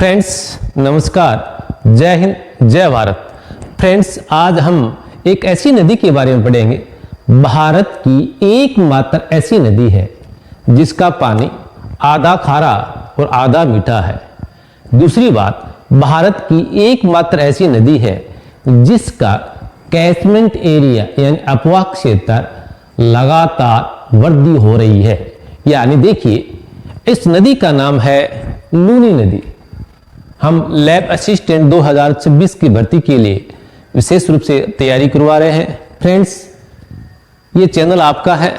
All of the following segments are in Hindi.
फ्रेंड्स नमस्कार, जय हिंद जय भारत। फ्रेंड्स आज हम एक ऐसी नदी के बारे में पढ़ेंगे। भारत की एकमात्र ऐसी नदी है जिसका पानी आधा खारा और आधा मीठा है। दूसरी बात, भारत की एकमात्र ऐसी नदी है जिसका कैचमेंट एरिया यानी अपवाह क्षेत्र लगातार वृद्धि हो रही है। यानी देखिए, इस नदी का नाम है लूनी नदी। हम लैब असिस्टेंट 2026 की भर्ती के लिए विशेष रूप से तैयारी करवा रहे हैं। फ्रेंड्स, ये चैनल आपका है।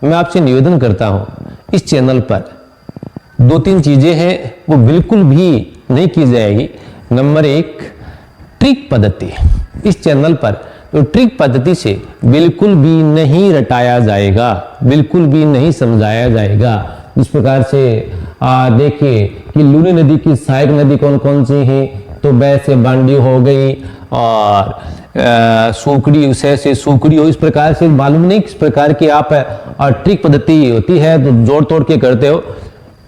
मैं आपसे निवेदन करता हूं, इस चैनल पर दो तीन चीजें हैं वो बिल्कुल भी नहीं की जाएगी। नंबर एक, ट्रिक पद्धति। इस चैनल पर तो ट्रिक पद्धति से बिल्कुल भी नहीं रटाया जाएगा, बिल्कुल भी नहीं समझाया जाएगा। इस प्रकार से देखिए कि लूनी नदी की सहायक नदी कौन कौन सी है, तो वैसे बांडी हो गई और सूकड़ी, उसे से सूकड़ी हो। इस प्रकार से मालूम नहीं किस प्रकार की आप ट्रिक पद्धति होती है तो जोड़ तोड़ के करते हो,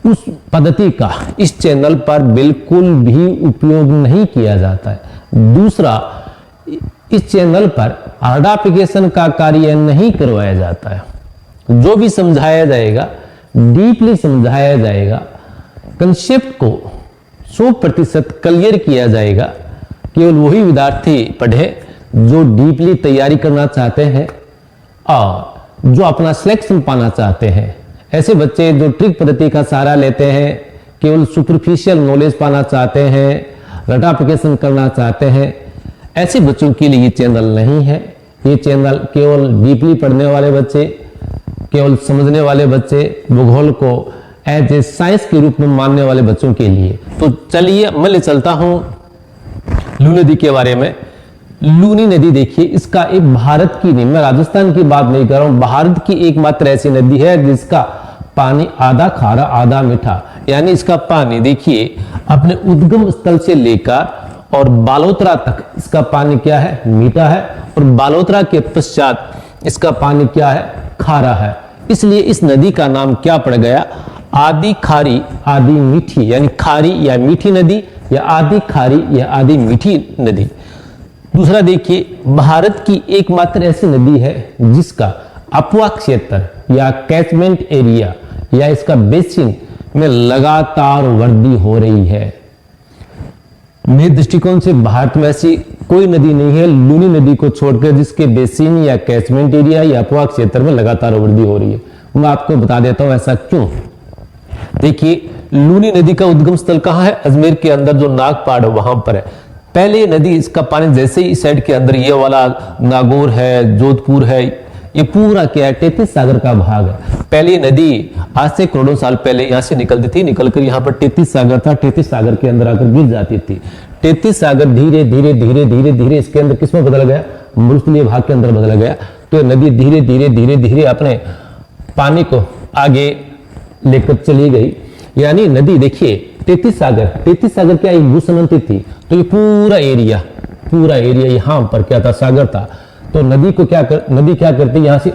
उस पद्धति का इस चैनल पर बिल्कुल भी उपयोग नहीं किया जाता है। दूसरा, इस चैनल पर आइडेंटिफिकेशन का कार्य नहीं करवाया जाता है। जो भी समझाया जाएगा डीपली समझाया जाएगा, कंसेप्ट को 100% क्लियर किया जाएगा। केवल वही विद्यार्थी पढ़े जो डीपली तैयारी करना चाहते हैं और जो अपना सिलेक्शन पाना चाहते हैं। ऐसे बच्चे जो ट्रिक पद्धति का सहारा लेते हैं, केवल सुपरफिशियल नॉलेज पाना चाहते हैं, रटाफिकेशन करना चाहते हैं, ऐसे बच्चों के लिए ये चैनल नहीं है। ये चैनल केवल डीपली पढ़ने वाले बच्चे, केवल समझने वाले बच्चे, भूगोल को एज ए साइंस के रूप में मानने वाले बच्चों के लिए। तो चलिए मैं ले चलता हूं लूनी नदी के बारे में। लूनी नदी देखिए, इसका एक भारत की नहीं, मैं राजस्थान की बात नहीं कर रहा हूं, भारत की एकमात्र ऐसी नदी है जिसका पानी आधा खारा आधा मीठा। यानी इसका पानी देखिए अपने उद्गम स्थल से लेकर और बालोतरा तक इसका पानी क्या है, मीठा है, और बालोतरा के पश्चात इसका पानी क्या है, खारा है। इसलिए इस नदी का नाम क्या पड़ गया, आधी खारी आधी मीठी, यानी खारी या मीठी नदी या आधी खारी या आधी मीठी नदी। दूसरा देखिए, भारत की एकमात्र ऐसी नदी है जिसका अपवाह क्षेत्र या कैचमेंट एरिया या इसका बेसिन में लगातार वृद्धि हो रही है। मेरे दृष्टिकोण से भारत में ऐसी कोई नदी नहीं है लूनी नदी को छोड़कर जिसके बेसिन या कैचमेंट एरिया या अपवाह क्षेत्र में लगातार वृद्धि हो रही है। मैं आपको बता देता हूं ऐसा क्यों। देखिए, लूनी नदी का उद्गम स्थल कहां है, अजमेर के अंदर जो नागपाड़ है वहां पर है। पहले नदी, इसका पानी जैसे ही इस साइड के अंदर ये वाला नागौर है, जोधपुर है, ये पूरा क्या है, तेतीस सागर का भाग है। पहली नदी आज से करोड़ों साल पहले यहाँ से निकलती थी, निकलकर यहाँ पर तेतीस सागर था, तेतीस सागर के अंदर आकर गिर जाती थी। तेतीस सागर धीरे धीरे धीरे धीरे धीरे इसके अंदर किसमें बदल गया, मरुस्थलीय भाग के अंदर बदल गया। तो नदी धीरे धीरे धीरे धीरे अपने पानी को आगे लेकर चली गई। यानी नदी देखिए तेतीस सागर क्या एक भूसमंती थी, तो ये पूरा एरिया यहाँ पर क्या था, सागर था। तो नदी क्या करती, यहाँ से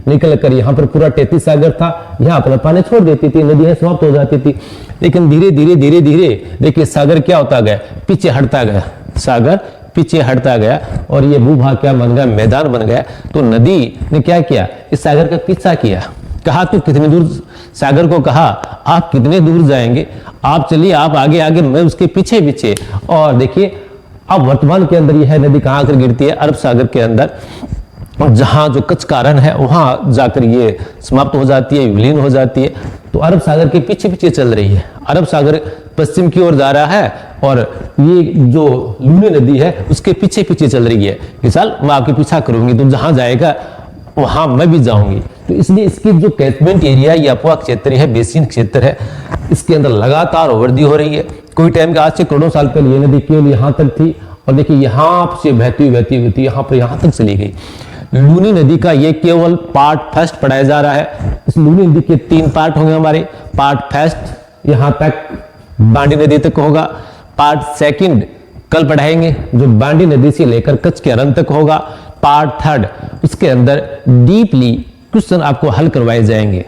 निकल कर यहाँ पर पूरा 33 सागर था, यहाँ अपना पानी छोड़ देती थी, नदी है समाप्त हो जाती थी। लेकिन धीरे धीरे देखिए सागर क्या होता गया, पीछे हटता गया, सागर पीछे हटता गया और ये भूभाग क्या बन गया, मैदान बन गया। तो नदी ने क्या किया, इस सागर का पीछा किया, कहा तू कितने दूर, सागर को कहा आप कितने दूर जाएंगे, आप चलिए, आप आगे आगे, मैं उसके पीछे पीछे। और देखिए अब वर्तमान के अंदर यह नदी कहां आकर गिरती है, अरब सागर के अंदर, और जहां जो कच्छ कारण है वहां जाकर ये समाप्त हो जाती है, विलीन हो जाती है। तो अरब सागर के पीछे पीछे चल रही है, अरब सागर पश्चिम की ओर जा रहा है और ये जो लूनी नदी है उसके पीछे पीछे चल रही है। विशाल, मैं आपके पीछा करूंगी, तुम जहां जाएगा वहां मैं भी जाऊंगी। तो इसलिए इसकी जो कैचमेंट एरिया या अपवाह क्षेत्र है, बेसिन क्षेत्र है, इसके अंदर लगातार वृद्धि हो रही है। कोई टाइम के आज से करोड़ों साल पहले ये नदी केवल यहाँ तक थी और देखिए यहाँ से बहती यहाँ पर यहाँ तक चली गई। लूनी नदी का ये केवल पार्ट फर्स्ट पढ़ाया जा रहा है। इस लूनी नदी के 3 पार्ट होंगे हमारे। पार्ट फर्स्ट यहाँ तक बांडी नदी तक होगा, पार्ट सेकंड कल पढ़ाएंगे जो बांडी नदी से लेकर कच्छ के रन तक होगा, पार्ट थर्ड इसके अंदर डीपली क्वेश्चन आपको हल करवाए जाएंगे।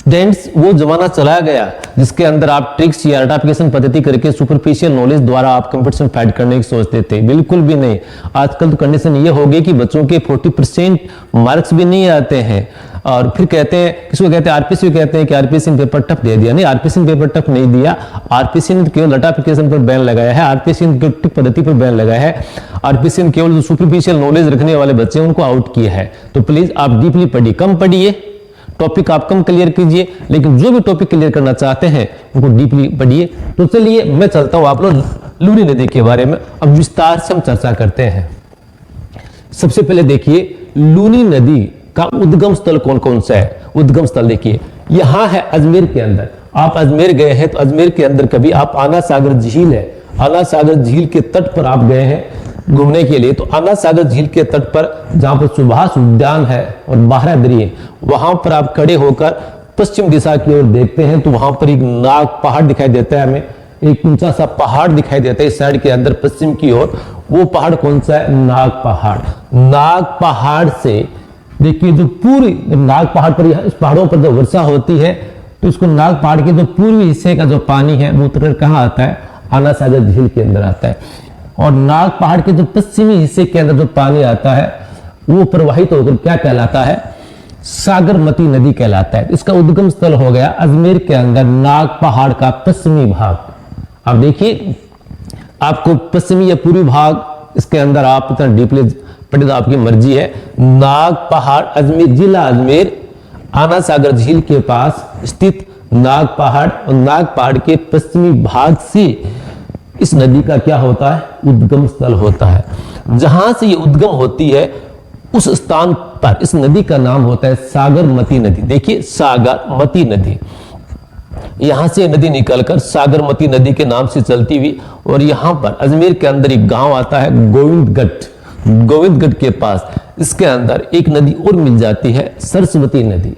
फ्रेंड्स, वो जमाना चला गया जिसके अंदर आप ट्रिक्स या रटाफिकेशन पद्धति करके सुपरफिशियल नॉलेज द्वारा आप कंपटीशन फाइट करने की सोचते थे। बिल्कुल भी नहीं। आजकल तो कंडीशन ये हो गई कि बच्चों के 40% मार्क्स भी नहीं आते हैं और फिर कहते हैं, किसको कहते हैं, आरपीसी कहते हैं कि आरपीसी ने पेपर टफ दे दिया। नहीं, आरपीसी ने पेपर टफ नहीं दिया। आरपीसी ने केवल रटाफिकेशन पर बैन लगाया है, आरपीसी ने ट्रिक पद्धति पर बैन लगाया है, आरपीसी ने केवल जो सुपरफिशियल नॉलेज रखने वाले बच्चे उनको आउट किया है। तो प्लीज आप डीपली पढ़िए, कम पढ़िए, टॉपिक आप कम क्लियर कीजिए, लेकिन जो भी टॉपिक क्लियर करना चाहते हैं उनको डीपली पढ़िए। तो चलिए मैं चलता हूं आप लोग लूनी नदी के बारे में अब विस्तार से हम चर्चा करते हैं। सबसे पहले देखिए लूनी नदी का उद्गम स्थल कौन कौन सा है। उद्गम स्थल देखिए, यहां है अजमेर के अंदर। आप अजमेर गए हैं तो अजमेर के अंदर कभी आप आना सागर झील है, आना सागर झील के तट पर आप गए हैं घूमने के लिए, तो आना सागर झील के तट पर जहां पर सुभाष उद्यान है और बारादरी है, वहां पर आप खड़े होकर पश्चिम दिशा की ओर देखते हैं तो वहां पर एक नाग पहाड़ दिखाई देता है। हमें एक ऊंचा सा पहाड़ दिखाई देता है इस साइड के अंदर पश्चिम की ओर। वो पहाड़ कौन सा है? नाग पहाड़। नाग पहाड़ से देखिए जो पूरी नाग पहाड़ पर, इस पहाड़ों पर जो वर्षा होती है तो इसको नाग पहाड़ के जो पूर्वी हिस्से का जो पानी है वो उतरकर कहाँ आता है? आना सागर झील के अंदर आता है। और नाग पहाड़ के जो पश्चिमी हिस्से के अंदर जो पानी आता है वो प्रवाहित होकर क्या कहलाता है? सागरमती नदी कहलाता है। इसका उद्गम स्थल हो गया अजमेर के अंदर नाग पहाड़ का पश्चिमी भाग। अब देखिए आपको पश्चिमी या पूर्वी भाग इसके अंदर आप इतना डीपली पढ़े तो आपकी मर्जी है। नाग पहाड़ अजमेर, जिला अजमेर, आना सागर झील के पास स्थित नाग पहाड़, और नाग पहाड़ के पश्चिमी भाग से इस नदी का क्या होता है? उद्गम स्थल होता है। जहां से ये उद्गम होती है उस स्थान पर इस नदी का नाम होता है सागरमती नदी। देखिए सागरमती नदी, यहां से नदी निकलकर सागरमती नदी के नाम से चलती हुई, और यहां पर अजमेर के अंदर एक गांव आता है गोविंदगढ़। गोविंदगढ़ के पास इसके अंदर एक नदी और मिल जाती है सरस्वती नदी।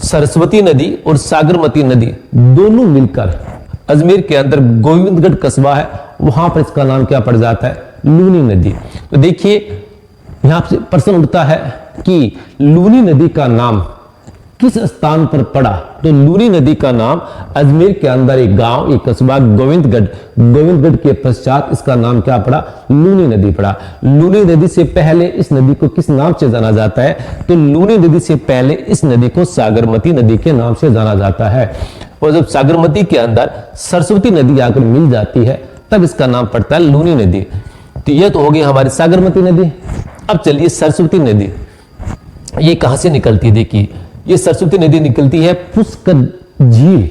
सरस्वती नदी और सागरमती नदी दोनों मिलकर अजमेर के अंदर गोविंदगढ़ कस्बा है, वहां पर इसका नाम क्या पड़ जाता है? लूनी नदी। तो देखिए यहां से प्रश्न उठता है कि लूनी नदी का नाम किस स्थान पर पड़ा? तो लूनी नदी का नाम अजमेर के अंदर एक गांव, एक कस्बा गोविंदगढ़, गोविंदगढ़ के पश्चात इसका नाम क्या पड़ा? लूनी नदी पड़ा। लूनी नदी से पहले इस नदी को किस नाम से जाना जाता है? तो लूनी नदी से पहले इस नदी को सागरमती नदी के नाम से जाना जाता है। और जब सागरमती के अंदर सरस्वती नदी आकर मिल जाती है तब इसका नाम पड़ता है लूनी नदी। तो यह तो हो गई हमारी सागरमती नदी। अब चलिए सरस्वती नदी, ये कहां से निकलती है? देखिए ये सरस्वती नदी निकलती है पुष्कर झील।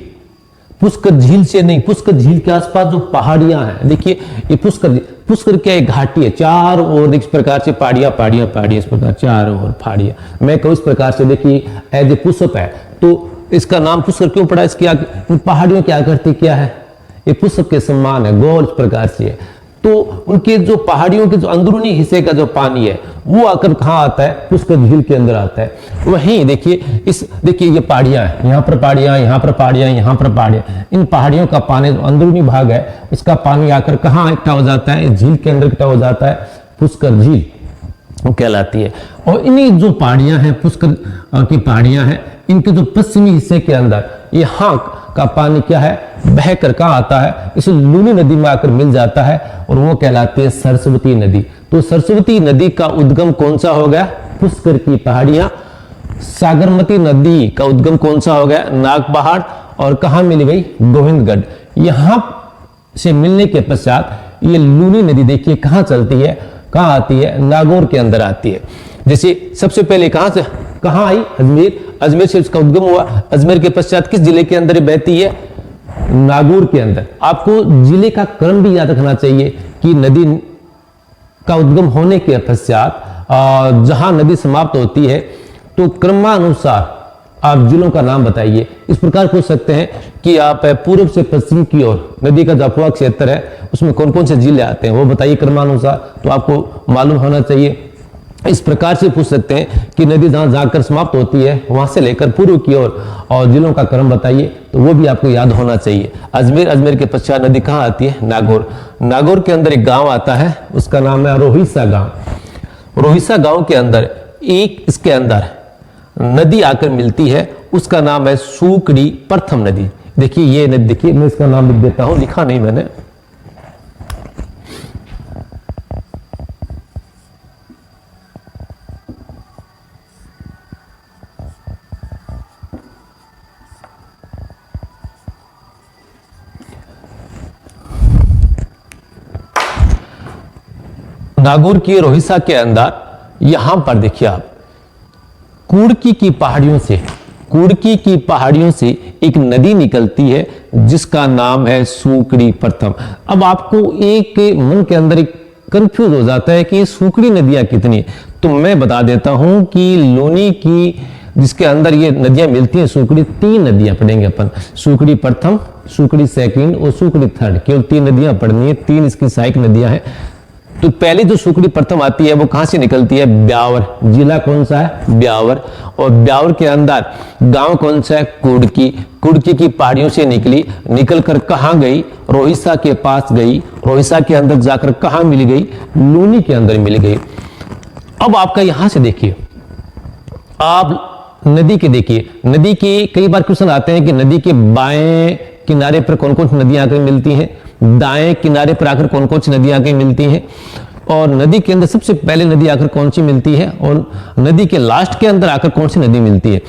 पुष्कर झील से नहीं, पुष्कर झील के आसपास जो पहाड़ियां हैं, देखिए ये पुष्कर क्या एक घाटी है, चारों ओर इस प्रकार से पहाड़ियां पहाड़ियां पहाड़ियां, इस प्रकार चारों ओर पहाड़ियां। मैं कहूं इस प्रकार से देखिए एज ए पुष्प है, तो इसका नाम पुष्कर क्यों पड़ा? इसकी पहाड़ियों की आकृति क्या है? ये पुष्प के समान है, गोल इस प्रकार से है। तो उनके जो पहाड़ियों के जो अंदरूनी हिस्से का जो पानी है वो आकर कहाँ आता है? पुष्कर झील के अंदर आता है। वहीं देखिए देखिए ये पहाड़ियां हैं, यहाँ पर पहाड़ियां, यहाँ पर पहाड़ियां, यहाँ पर पहाड़ियां। इन पहाड़ियों का पानी जो अंदरूनी भाग है इसका पानी आकर कहाँ इकट्ठा हो जाता है? झील के अंदर इकट्ठा हो जाता है, पुष्कर झील कहलाती है। और इन्हीं जो पहाड़ियां हैं, पुष्कर की पहाड़ियां हैं, इनके जो पश्चिमी हिस्से के अंदर यहाँ का पानी क्या है? बहकर कहाँ आता है? इस लूनी नदी में आकर मिल जाता है और वो कहलाती है सरस्वती नदी। तो सरस्वती नदी का उद्गम कौन सा हो गया? पुष्कर की पहाड़ियां। सागरमती नदी का उद्गम कौन सा हो गया? नाग पहाड़। और कहाँ मिली भाई? गोविंदगढ़। यहां से मिलने के पश्चात ये लूनी नदी देखिए कहाँ चलती है, कहाँ आती है? नागौर के अंदर आती है। जैसे सबसे पहले कहाँ आई? अजमेर। अजमेर से उसका उद्गम हुआ। अजमेर के पश्चात किस जिले के अंदर बहती है? नागौर के अंदर। आपको जिले का क्रम भी याद रखना चाहिए कि नदी का उद्गम होने के पश्चात जहां नदी समाप्त होती है तो क्रमानुसार आप जिलों का नाम बताइए। इस प्रकार पूछ सकते हैं कि आप पूर्व से पश्चिम की ओर नदी का जो अफवाह क्षेत्र है उसमें कौन कौन से जिले आते हैं वो बताइए क्रमानुसार, तो आपको मालूम होना चाहिए। इस प्रकार से पूछ सकते हैं कि नदी जहां जाकर समाप्त होती है वहां से लेकर पूर्व की ओर और जिलों का क्रम बताइए, तो वो भी आपको याद होना चाहिए। अजमेर, अजमेर के पश्चात नदी कहाँ आती है? नागौर। नागौर के अंदर एक गांव आता है, उसका नाम है रोहिसा गांव। रोहिसा गांव के अंदर एक इसके अंदर नदी आकर मिलती है उसका नाम है सूकड़ी प्रथम नदी। देखिए ये नदी, देखिए मैं इसका नाम लिख देता हूं, लिखा नहीं मैंने। नागौर की रोहिसा के अंदर यहां पर देखिए आप कुड़की की पहाड़ियों से एक नदी निकलती है जिसका नाम है सूकड़ी प्रथम। अब आपको एक मन के अंदर एक कंफ्यूज हो जाता है कि सूकड़ी नदियां कितनी है, तो मैं बता देता हूं कि लोनी की जिसके अंदर ये नदियां मिलती हैं सूकड़ी, 3 नदियां पढ़ेंगे अपन, सूकड़ी प्रथम, सूकड़ी सेकंड और सूकड़ी थर्ड, केवल 3 नदियां पढ़नी है, 3 इसकी सहायक नदियां हैं। तो पहली जो सूकड़ी प्रथम आती है वो कहां से निकलती है? ब्यावर। जिला कौन सा है? ब्यावर। और ब्यावर के अंदर गांव कौन सा है? कुड़की। कुड़की की पहाड़ियों से निकलकर कहां गई? रोहिसा के पास गई। रोहिसा के अंदर जाकर कहां मिल गई? लूनी के अंदर मिल गई। अब आपका यहां से देखिए, आप नदी के देखिए, नदी के कई बार क्वेश्चन आते हैं कि नदी के बाएं किनारे पर कौन कौन सी नदियां आकर मिलती हैं, दाएं किनारे पर आकर कौन कौन सी नदियां आकर मिलती हैं, और नदी के अंदर सबसे पहले नदी आकर कौन सी मिलती है, और नदी के लास्ट के अंदर आकर कौन सी नदी मिलती है।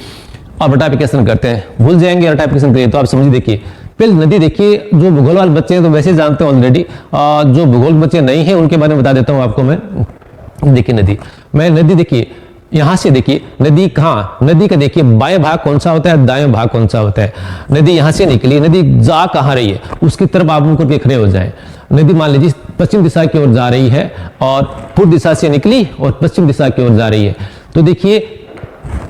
अब रटाफिकेशन करते हैं, भूल जाएंगे रटाफिकेशन करिए तो आप समझिए। देखिए पहले नदी देखिए, जो भूगोल वाले बच्चे हैं तो वैसे जानते हैं ऑलरेडी, जो भूगोल बच्चे नहीं हैं उनके बारे में बता देता हूं आपको मैं। देखिए नदी देखिए, यहां से देखिए नदी कहाँ, नदी का देखिए बाएं भाग कौन सा होता है, दाएं भाग कौन सा होता है। नदी यहां से निकली, नदी जा कहां रही है उसकी तरफ आप मुंह करके खड़े हो जाए। नदी मान लीजिए पश्चिम दिशा की ओर जा रही है और पूर्व दिशा से निकली और पश्चिम दिशा की ओर जा रही है। तो देखिए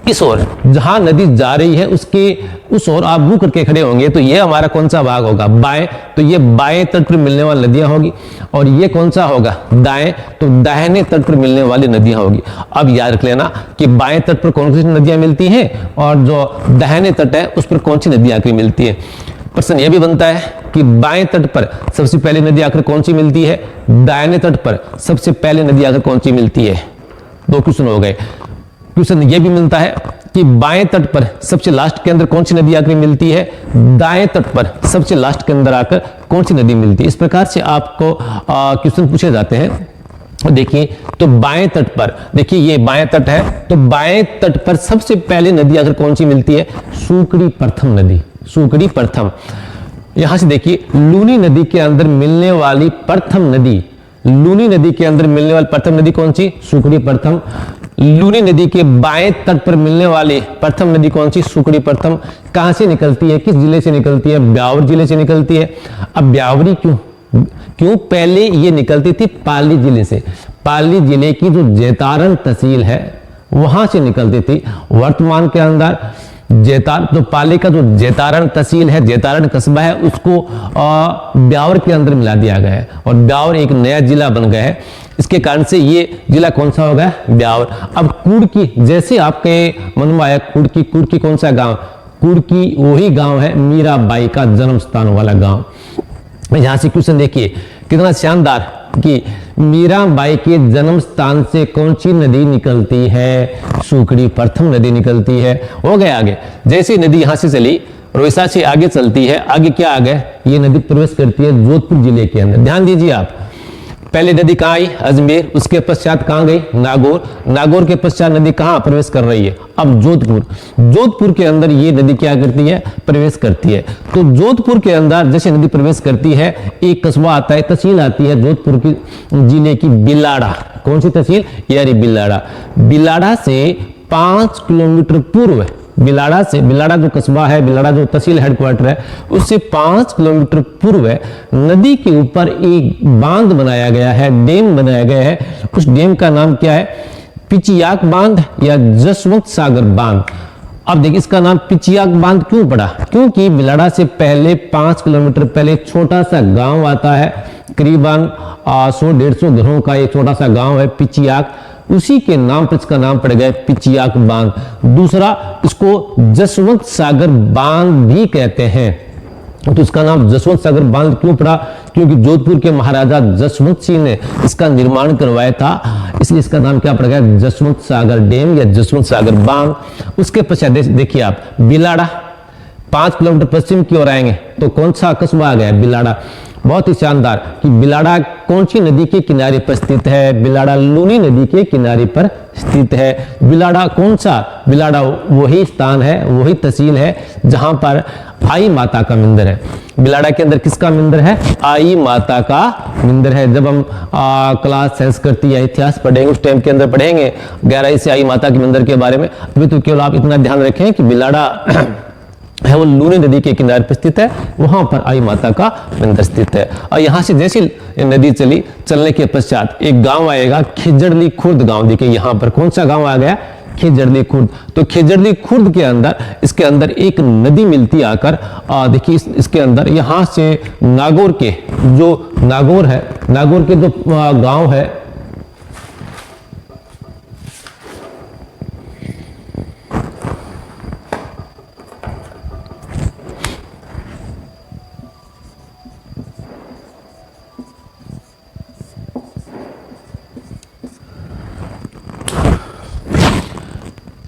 इस ओर जहां नदी जा रही है उसके उस ओर आप मुंह करके खड़े होंगे तो ये हमारा कौन सा भाग होगा? बाएं। तो ये बाएं तट पर मिलने वाली नदियां होगी, और ये कौन सा होगा? दाएं। तो दाहिने तट पर मिलने वाली नदियां होगी। अब याद रख लेना कि बाएं तट पर कौन सी नदियां मिलती हैं और जो दाहिने तट है उस पर कौन सी नदियां आकर मिलती है। प्रश्न यह भी बनता है कि बाएं तट पर सबसे पहले नदी आकर कौन सी मिलती है, दाहिने तट पर सबसे पहले नदी आकर कौन सी मिलती है। 2 क्वेश्चन हो गए। क्वेश्चन यह भी मिलता है कि बाएं तट पर सबसे लास्ट के अंदर कौन सी नदी आकर मिलती है, दाएं तट पर सबसे लास्ट के अंदर आकर कौन सी नदी मिलती है। इस प्रकार से आपको क्वेश्चन पूछे जाते हैं। देखिए तो बाएं तट पर, देखिए ये बाएं तट है, तो बाएं तट पर सबसे पहले नदी आकर कौन सी मिलती है? सूकड़ी प्रथम नदी, सूकड़ी प्रथम। यहां से देखिए लूनी नदी के अंदर मिलने वाली प्रथम नदी, लूनी नदी के अंदर मिलने वाली प्रथम नदी कौन सी? सूकड़ी प्रथम। लूनी नदी के बाएं तट पर मिलने वाली प्रथम नदी कौन सी? सूकड़ी प्रथम। कहां से निकलती है, किस जिले से निकलती है? ब्यावर जिले से निकलती है। अब ब्यावरी क्यों पहले ये निकलती थी पाली जिले से, पाली जिले की जो जैतारण तहसील है वहां से निकलती थी। वर्तमान के अंदर जो पाली का जो जैतारण तहसील है, जैतारण कस्बा है, उसको ब्यावर के अंदर मिला दिया गया है और ब्यावर एक नया जिला बन गया है। इसके कारण से ये जिला कौन सा होगा? ब्यावर। अब कुड़की, जैसे आपके मन में आया कुड़की, कुड़की कौन सा गांव? कुड़की वही गांव है मीराबाई का जन्म स्थान वाला गांव। यहां से क्वेश्चन देखिए कितना शानदार कि मीराबाई के जन्म स्थान से कौन सी नदी निकलती है? सूकड़ी प्रथम नदी निकलती है। हो गए आगे, जैसे नदी यहां से चली रोहिसा से आगे चलती है, आगे क्या आ गए? ये नदी प्रवेश करती है जोधपुर जिले के अंदर। ध्यान दीजिए आप, पहले नदी कहां आई? अजमेर। उसके पश्चात कहां गई? नागौर। नागौर के पश्चात नदी कहां प्रवेश कर रही है? अब जोधपुर। जोधपुर के अंदर ये नदी क्या करती है? प्रवेश करती है। तो जोधपुर के अंदर जैसे नदी प्रवेश करती है, एक कस्बा आता है, तहसील आती है जोधपुर की जिले की बिलाड़ा। कौन सी तहसील? यानी बिलाड़ा। बिलाड़ा से 5 किलोमीटर पूर्व, बिलाड़ा जो कस्बा है, बिलाड़ा जो तहसील हेडक्वार्टर है, उससे 5 किलोमीटर पूर्व नदी के ऊपर एक बांध बनाया गया है, डैम बनाया गया है। उस डैम का नाम क्या है? पिचियाक बांध या जसवंत सागर बांध। अब देखिए इसका नाम पिचियाक बांध क्यों पड़ा? क्योंकि बिलाड़ा से पहले 5 किलोमीटर पहले छोटा सा गांव आता है, करीबन 100-150 घरों का एक छोटा सा गांव है पिचियाक, उसी के नाम पर इसका नाम पड़ गया पिचियाक बांध। दूसरा, इसको जसवंत सागर बांध भी कहते हैं। तो इसका नाम जसवंत सागर बांध क्यों पड़ा? क्योंकि जोधपुर के महाराजा जसवंत सिंह ने इसका निर्माण करवाया था, इसलिए इसका नाम क्या पड़ गया? जसवंत सागर डैम या जसवंत सागर बांध। उसके पश्चात देखिए आप बिलाड़ा 5 किलोमीटर पश्चिम की ओर आएंगे तो कौन सा कस्बा आ गया? बिलाड़ा। बहुत ही शानदार कि बिलाड़ा कौन सी नदी के किनारे पर स्थित है? बिलाड़ा लूनी नदी के किनारे पर स्थित है। बिलाड़ा कौन सा? बिलाड़ा वही स्थान है, वही तहसील है जहां पर आई माता का मंदिर है। बिलाड़ा के अंदर किसका मंदिर है? आई माता का मंदिर है। जब हम क्लास साइंस करती है इतिहास पढ़ेंगे उस टाइम के अंदर पढ़ेंगे गहराई से आई माता के मंदिर के बारे में। अभी तो केवल आप इतना ध्यान रखें कि बिलाड़ा है वो लूनी नदी के किनारे पर स्थित है, वहां पर आई माता का मंदिर स्थित है। और यहां से जैसे नदी चलने के पश्चात एक गांव आएगा खिजड़ली खुर्द गांव। देखिए यहां पर कौन सा गांव आ गया? खिजड़ली खुर्द। तो खिजड़ली खुर्द के अंदर इसके अंदर एक नदी मिलती आकर, देखिए इसके अंदर यहां से नागौर के जो नागौर है, नागौर के जो गांव है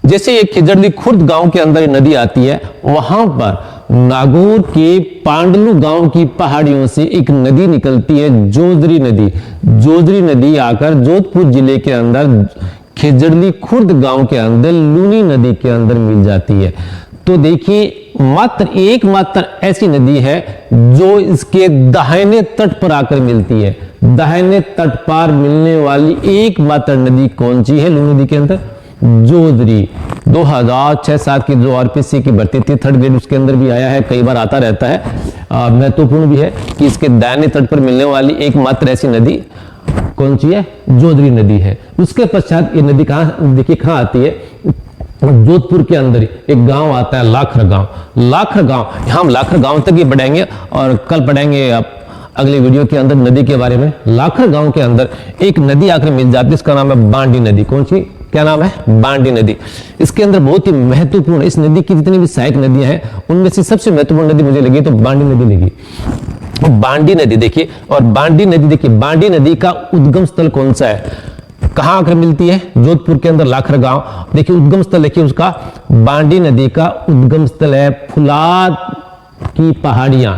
जैसे ये खिजड़ली खुर्द गांव के अंदर नदी आती है, वहां पर नागौर के पांडलू गांव की पहाड़ियों से एक नदी निकलती है, जोजरी नदी। जोजरी नदी आकर जोधपुर जिले के अंदर खिजड़ली खुर्द गांव के अंदर लूनी नदी के अंदर मिल जाती है। तो देखिए मात्र ऐसी नदी है जो इसके दाहिने तट पर आकर मिलती है। दाहिने तट पर मिलने वाली एकमात्र नदी कौन सी है लूनी नदी के अंदर? जोजरी। 2006-7 की जो आरपीसी की भर्ती थी 3rd ग्रेड उसके अंदर भी आया है, कई बार आता रहता है। महत्वपूर्ण भी है कि इसके दाहिने तट पर मिलने वाली एकमात्र ऐसी नदी कौन सी है? जोजरी नदी है। उसके पश्चात ये नदी कहां, देखिए कहां आती है? जोधपुर के अंदर एक गांव आता है लाखर गांव। लाखर गांव, हम लाखर गांव तक ही बढ़ेंगे और कल पढ़ेंगे अगले वीडियो के अंदर नदी के बारे में। लाखर गांव के अंदर एक नदी आकर मिल जाती है, इसका नाम है बांडी नदी। कौन सी? क्या नाम है? बांडी नदी। इसके अंदर बहुत ही महत्वपूर्ण, इस नदी की जितनी भी सहायक नदियां हैं उनमें से सबसे महत्वपूर्ण नदी मुझे लगी तो बांडी नदी लगी। बांडी नदी देखिए, और बांडी नदी देखिए, बांडी नदी का उद्गम स्थल कौन सा है? कहां आकर मिलती है? जोधपुर के अंदर लाखर गांव। देखिए उद्गम स्थल देखिए उसका, बांडी नदी का उद्गम स्थल है फुलाद की पहाड़ियां।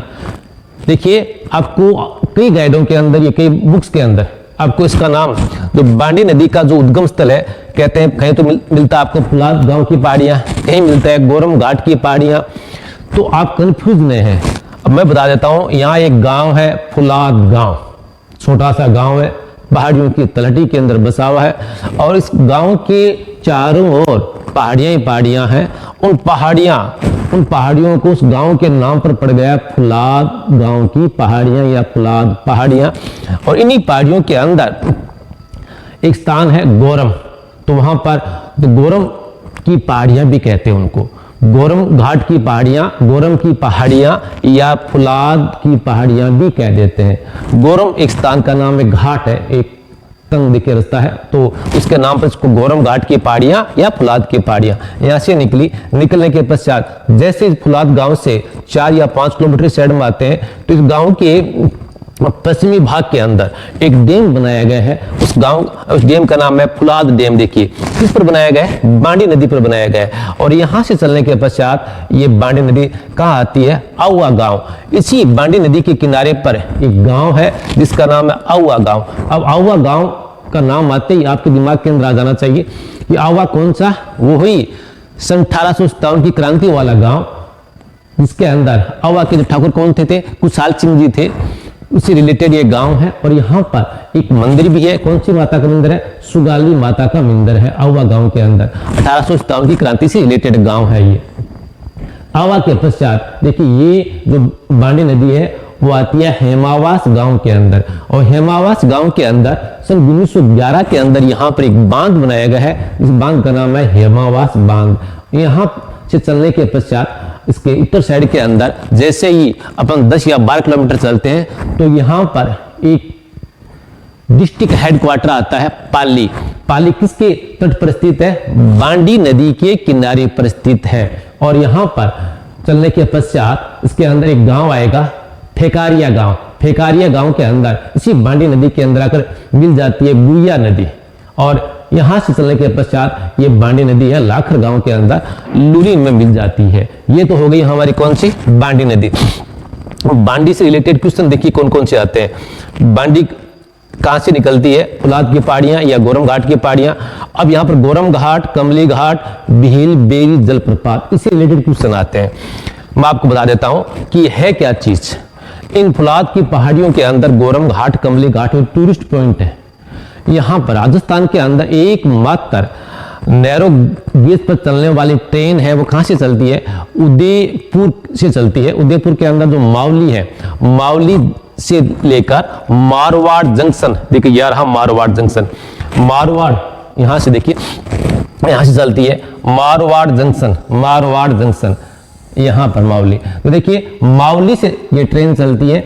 देखिए आपको कई गाइडों के अंदर, ये कई बुक्स के अंदर आपको इसका नाम, जो बांडी नदी का जो उद्गम स्थल है, कहते हैं कहीं तो मिलता है आपको फुलाद गांव की पहाड़ियां, कहीं मिलता है गोरम घाट की पहाड़ियां। तो आप कंफ्यूज नहीं है। अब मैं बता देता हूं, यहाँ एक गांव है फुलाद गांव, छोटा सा गांव है, पहाड़ियों की तलहटी के अंदर बसा हुआ है और इस गांव के चारों ओर पहाड़ियां ही पहाड़ियां हैं। उन पहाड़ियों को उस गांव के नाम पर पड़ गया फुलाद गांव की पहाड़ियां या फुलाद पहाड़ियां। और इन्हीं पहाड़ियों के अंदर एक स्थान है गोरम। तो वहां पर तो गोरम की पहाड़ियां भी कहते हैं उनको, गोरम घाट की पहाड़ियां, गोरम की पहाड़ियां या फुलाद की पहाड़ियां भी कह देते हैं। गोरम एक स्थान का नाम है, घाट है, एक तंग दिखे रास्ता है, तो उसके नाम पर इसको गोरम घाट की पहाड़ियां या फुलाद की पहाड़ियां यहां से निकलने के पश्चात जैसे फुलाद गांव से 4 या 5 किलोमीटर साइड में आते हैं तो इस गांव के पश्चिमी भाग के अंदर एक डैम बनाया गया है। उस डैम का नाम है फुलाद डैम। देखिए किस पर बनाया गया है? बांडी नदी पर बनाया गया है। और यहां से चलने के पश्चात ये बांडी नदी कहां आती है? आउआ गांव। इसी बांडी नदी के किनारे पर एक गांव है जिसका नाम है आउआ गांव। अब आउआ गांव का नाम आते ही आपके दिमाग के अंदर आ जाना चाहिए कि आउआ कौन सा? वो ही 1857 की क्रांति वाला गांव, जिसके अंदर आउआ के जो ठाकुर कौन थे? कुशाल सिंह जी थे, उससे रिलेटेड ये गांव है। और यहाँ पर एक मंदिर भी है। कौन सी माता का मंदिर है? सुगाली माता का मंदिर है आवा गांव के अंदर। 1857 की क्रांति से रिलेटेड गांव है ये। आवा के पश्चात देखिए ये जो बांडी नदी है वो आती है हेमावास गांव के अंदर। और हेमावास गांव के अंदर सन 1911 के अंदर यहाँ पर एक बांध बनाया गया है। इस बांध का नाम है हेमावास बांध। यहाँ से चलने के पश्चात इसके उत्तर साइड के अंदर जैसे ही अपन 10 या 12 किलोमीटर चलते हैं तो यहाँ पर एक डिस्ट्रिक्ट हेडक्वार्टर आता है पाली। पाली किसके तट पर स्थित है? बांडी नदी के किनारे पर स्थित है। और यहाँ पर चलने के पश्चात इसके अंदर एक गांव आएगा, फेकारिया गांव। फेकारिया गांव के अंदर इसी बांडी नदी के अंदर आकर मिल जाती है गुइया नदी, और यहां से चलने के पश्चात ये बांडी नदी है लाखर गांव के अंदर लूरी में मिल जाती है। ये तो हो गई हमारी कौन सी, बांडी नदी। बांडी से रिलेटेड क्वेश्चन देखिए कौन कौन से आते हैं। बांडी कहां से निकलती है, फुलाद की पहाड़ियां या गोरम घाट की पहाड़ियां। अब यहां पर गोरम घाट, कमली घाट, भील, बेरी जलप्रपात, इससे रिलेटेड क्वेश्चन आते हैं। मैं आपको बता देता हूं कि है क्या चीज। इन फुलाद की पहाड़ियों के अंदर गोरम घाट, कमली घाट में टूरिस्ट पॉइंट है। यहां पर राजस्थान के अंदर एकमात्र नैरो गेज पर चलने वाली ट्रेन है, वो कहां से चलती है, उदयपुर से चलती है। उदयपुर के अंदर जो मावली है, मावली से लेकर मारवाड़ जंक्शन, देखिए यार हम मारवाड़ जंक्शन, मारवाड़ यहां से देखिए, यहां से चलती है मारवाड़ जंक्शन, मारवाड़ जंक्शन यहां पर मावली। तो देखिए मावली से ये ट्रेन चलती है,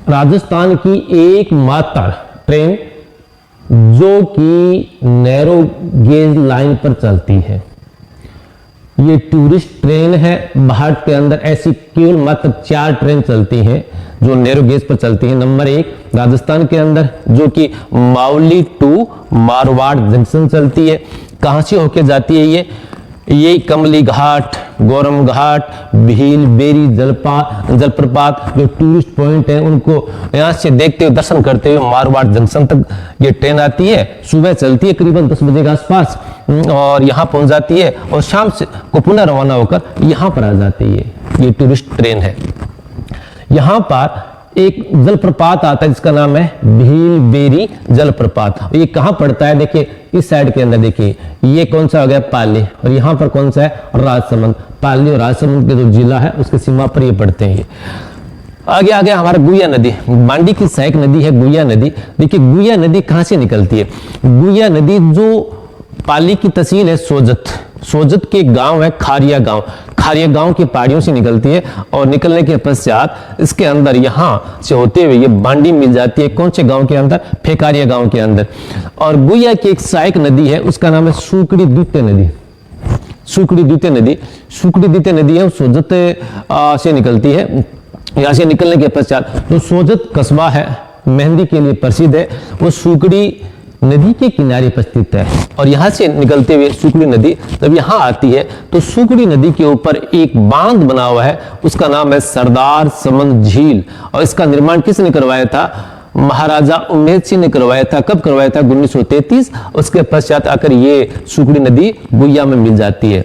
राजस्थान की एकमात्र ट्रेन जो कि नैरो गेज लाइन पर चलती है। ये टूरिस्ट ट्रेन है। भारत के अंदर ऐसी केवल मात्र 4 ट्रेन चलती हैं जो नैरो गेज पर चलती है। नंबर 1 राजस्थान के अंदर जो कि मावली टू मारवाड़ जंक्शन चलती है। कहां से होके जाती है ये कमली घाट, गोरम घाट, भील, बेरी जलप्रपात जो टूरिस्ट पॉइंट है उनको यहां से देखते हुए, दर्शन करते हुए मारवाड़ जंक्शन तक ये ट्रेन आती है। सुबह चलती है करीबन 10 बजे के आसपास और यहां पहुंच जाती है और शाम से को पुनः रवाना होकर यहां पर आ जाती है। ये टूरिस्ट ट्रेन है। यहां पर एक जलप्रपात आता है जिसका नाम है भील बेरी जलप्रपात। ये कहां पड़ता है, देखिए इस साइड के अंदर, देखिए ये कौन सा हो गया, पाली, और यहां पर कौन सा है, राजसमंद। पाली और राजसमंद के जो जिला है उसके सीमा पर ये पड़ते हैं। आगे आगे हमारा गुइया नदी, बांडी की सहायक नदी है गुइया नदी। देखिए गुइया नदी कहां से निकलती है, गुइया नदी जो पाली की तहसील है सोजत, सोजत के गांव है खारिया गांव, खारिया गांव की पहाड़ियों से निकलती है और निकलने के पश्चात इसके अंदर यहां से होते हुए ये बांडी मिल जाती है। कौन से गांव के अंदर, फेकारिया गांव के अंदर। और गुइया की एक सहायक नदी है उसका नाम है सुकड़ी द्वितीय नदी। सुकड़ी द्वितीय नदी, सुकड़ी द्वितीय नदी है सोजत से निकलती है। यहां से निकलने के पश्चात जो सोजत कस्बा है मेहंदी के लिए प्रसिद्ध है, वो सुकड़ी नदी के किनारे पर स्थित है। और यहां से निकलते हुए सुकड़ी नदी जब यहां आती है तो सुकड़ी नदी के ऊपर एक बांध बना हुआ है, उसका नाम है सरदार समंद झील। और इसका निर्माण किसने करवाया था, महाराजा उमेद सिंह ने करवाया था। कब करवाया था, 1933। उसके पश्चात आकर ये सुकड़ी नदी गुइया में मिल जाती है।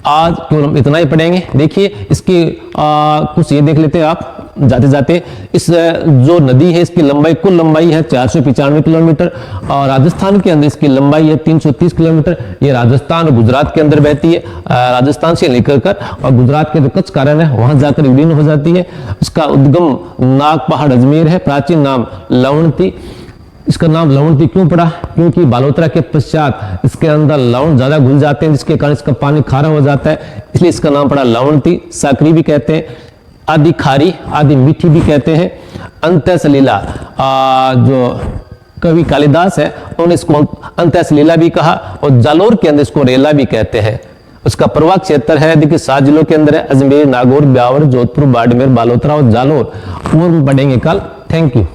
आज केवल हम इतना ही पढ़ेंगे। देखिए इसकी कुछ ये देख लेते हैं आप जाते जाते। इस जो नदी है इसकी लंबाई, कुल लंबाई है 495 किलोमीटर और राजस्थान के अंदर इसकी लंबाई है 330 किलोमीटर। ये राजस्थान और गुजरात के अंदर बहती है। राजस्थान से निकल कर और गुजरात के जो कच्छ कारण है वहां जाकर विलीन हो जाती है। इसका उद्गम नाग पहाड़ अजमेर है। प्राचीन नाम लवणती। इसका नाम लवणती क्यों पड़ा, क्योंकि बालोतरा के पश्चात इसके अंदर लवण ज्यादा घुल जाते हैं जिसके कारण इसका पानी खारा हो जाता है, इसलिए इसका नाम पड़ा लवणती। साकरी भी कहते हैं, आदि खारी, आदि मीठी भी कहते हैं। अंत्य सलीला, जो कवि कालिदास है उन्होंने इसको अंत्य सलीला भी कहा। और जालोर के अंदर इसको रेला भी कहते हैं। उसका प्रवाह क्षेत्र है देखिए 7 जिलों के अंदर है, अजमेर, नागौर, ब्यावर, जोधपुर, बाड़मेर, बालोतरा और जालोर। वो पढ़ेंगे कल। Thank you.